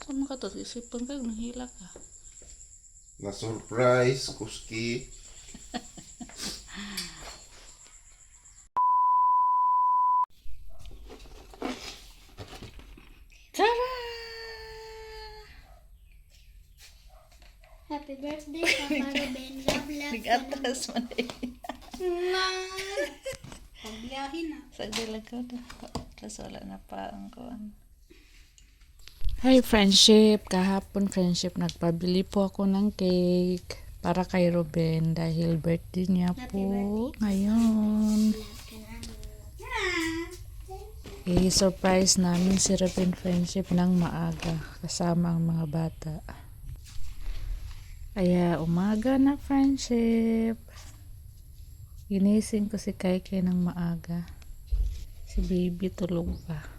Kung makato, isipin ka, nahila ka. Na-surprise, kuski. Tara! Happy birthday, Papa Ruben. Love, love. Nag-atras mo na eh. Pagbiyahin na. Sagdi lang ko na. Atras wala na pa ang kuwan. Hi friendship! Kahapon friendship, nagpabili po ako ng cake para kay Ruben dahil birthday niya po ngayon. I-surprise namin si Ruben friendship ng maaga kasama ang mga bata. Kaya umaga na friendship. Ginising ko si Kaikai ng maaga. Si baby tulog pa.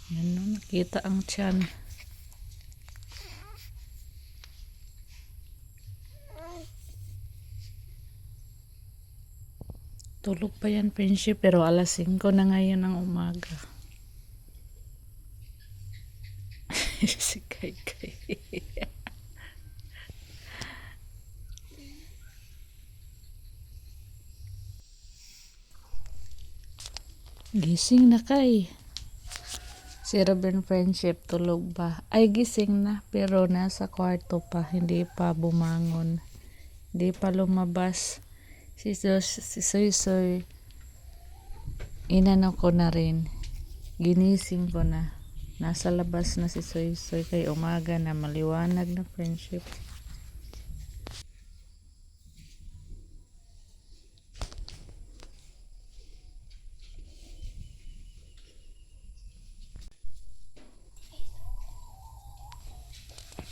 Yan no, nakita ang tiyan. Tulog pa yan friendship pero alas 5 na ngayon ng umaga. Si Kaikai. Gising na kay. Si Ruben friendship tulog pa. Ay gising na pero nasa kwarto pa. Hindi pa bumangon. Hindi pa lumabas. Si Soy Soy. Inano ko na rin. Ginising ko na. Nasa labas na si Soy Soy. Kay umaga na maliwanag na friendship.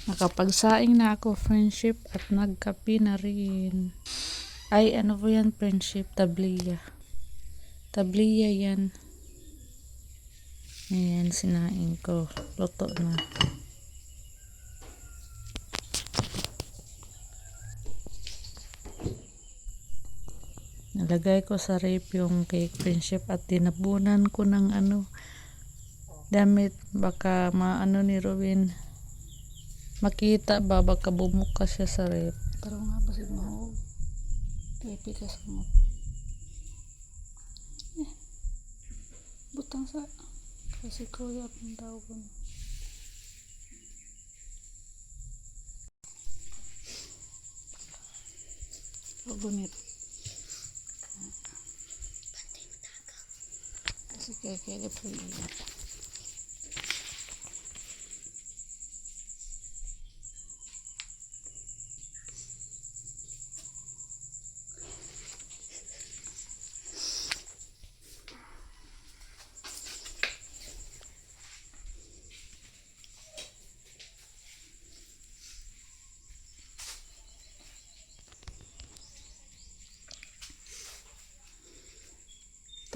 Nakapagsaing na ako friendship at nagkapi na rin. Ay ano po yan friendship? Tabliya. Tabliya yan. Ayan sinaing ko. Luto na. Nalagay ko sa rep yung cake friendship at tinabunan ko ng damit. Baka maano ni Ruben. Makita ba baka bumuka siya sa rep. Pero nga ba si Mahog? Pipikas mo. Butang sa kasi kuya pang tawag ko. Gunit. Kasi kaya po yun.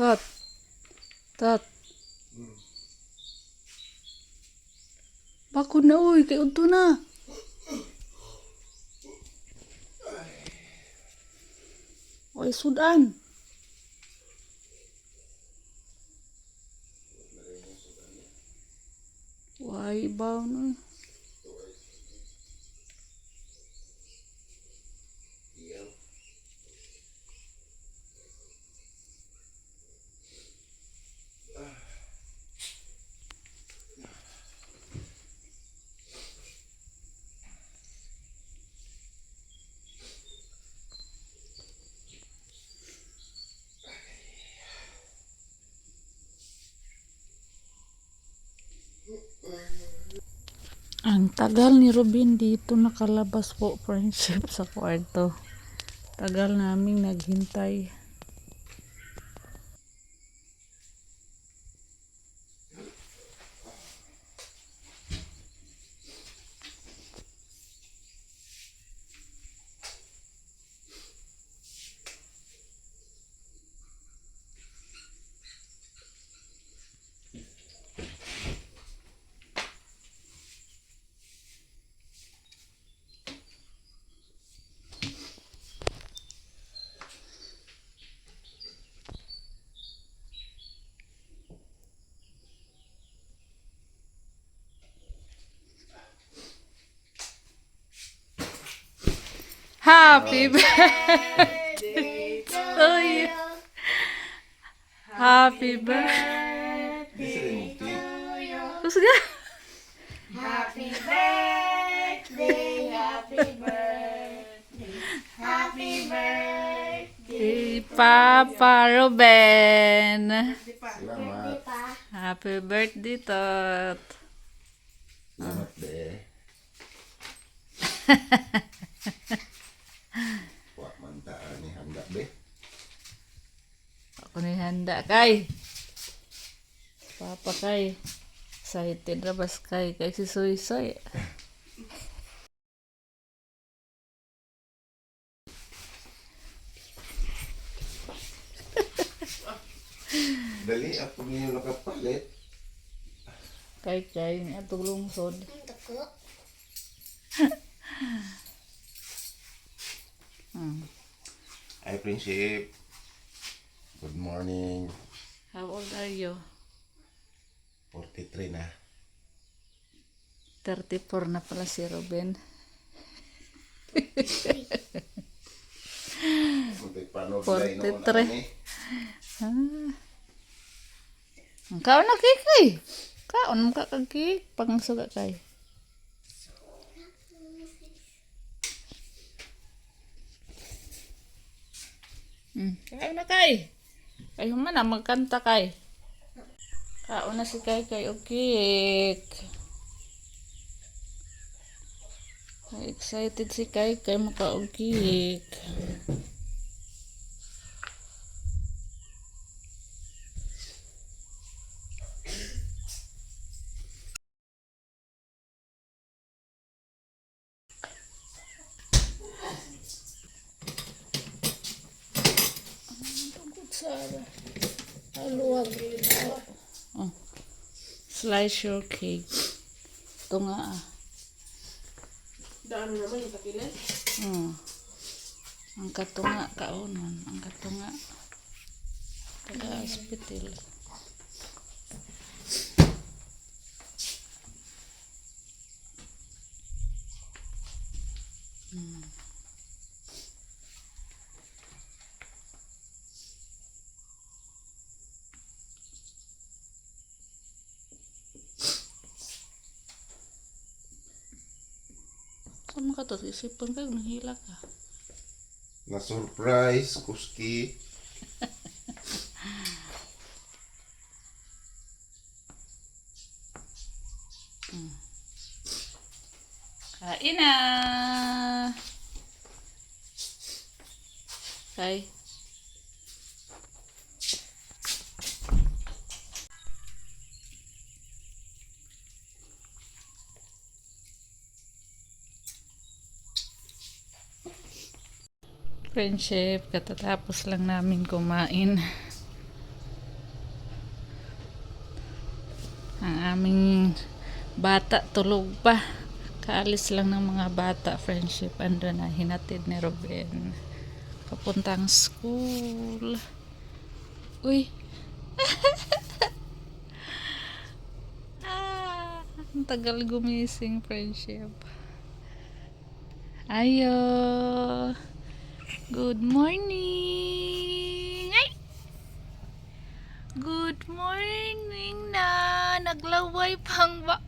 Tot. Tot. Bako na uy, kay udto na. Oy sudan. Why ibaw no? Ang tagal ni Ruben dito nakalabas po friendship sa kwarto. Tagal naming naghintay. Happy birthday to you. Happy birthday. Bisa rin yung cake. Gusto niya? Happy birthday, happy birthday, happy birthday. Papa Ruben. Selamat. Happy birthday, Tot. Selamat deh. Wah, mantap nih handa deh. Ako ni handa kay. Papa kay. Excited na bas kay si Soy Soy. Dali, ako niyo nakapalit. Kay ni atong lungsod. Ang tako. Hi, Prinsip. Good morning. How old are you? 43 na. 34 na pala si Ruben. Muntik panog 43. Ang kaon na cake kay. Kaon mo ka kag cake pang suga kay. Kaon na kay. Ay man na magkanta kay. Kaon na si kay og cake. Excited si kay makaog cake. Sara. Haluag. Oh. Slice your cake. Ito nga ah. Daan naman yung takilan. Ang katunga kaunon. Ang katunga. Taga-hospital. Sama ka to, isipin ka, nahila ka. Na-surprise, Kuski. Kain na! Kay. Friendship, katatapos lang namin kumain. Ang aming bata tulog pa. Kaalis lang ng mga bata, friendship. Ando na, hinatid ni Ruben. Papuntang school. Uy! Ang tagal gumising, friendship. Ayo! Good morning! Ay! Good morning na! Naglaway pang ba?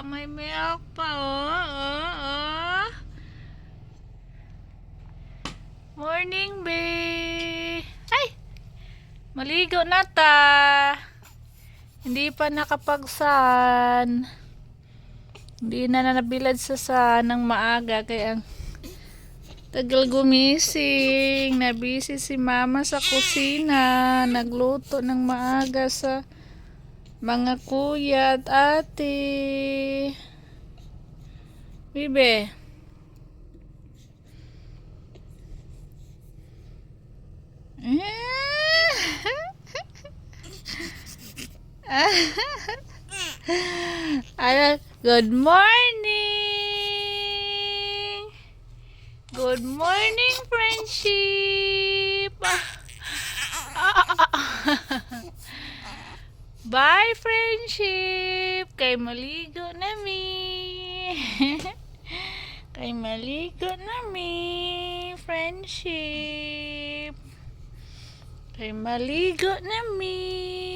May milk pa, oh. Morning, babe! Ay! Maligo na ta! Hindi pa nakapagsan. Hindi na nabilad sa san ng maaga kaya ang tagal gumising. Nabisi si mama sa kusina. Nagluto ng maaga sa mga kuya at ate. Bibe. Good morning! Good morning, friendship! Bye, friendship! Kay maligo na mi! Kay maligo na mi, friendship. Kay maligo na mi.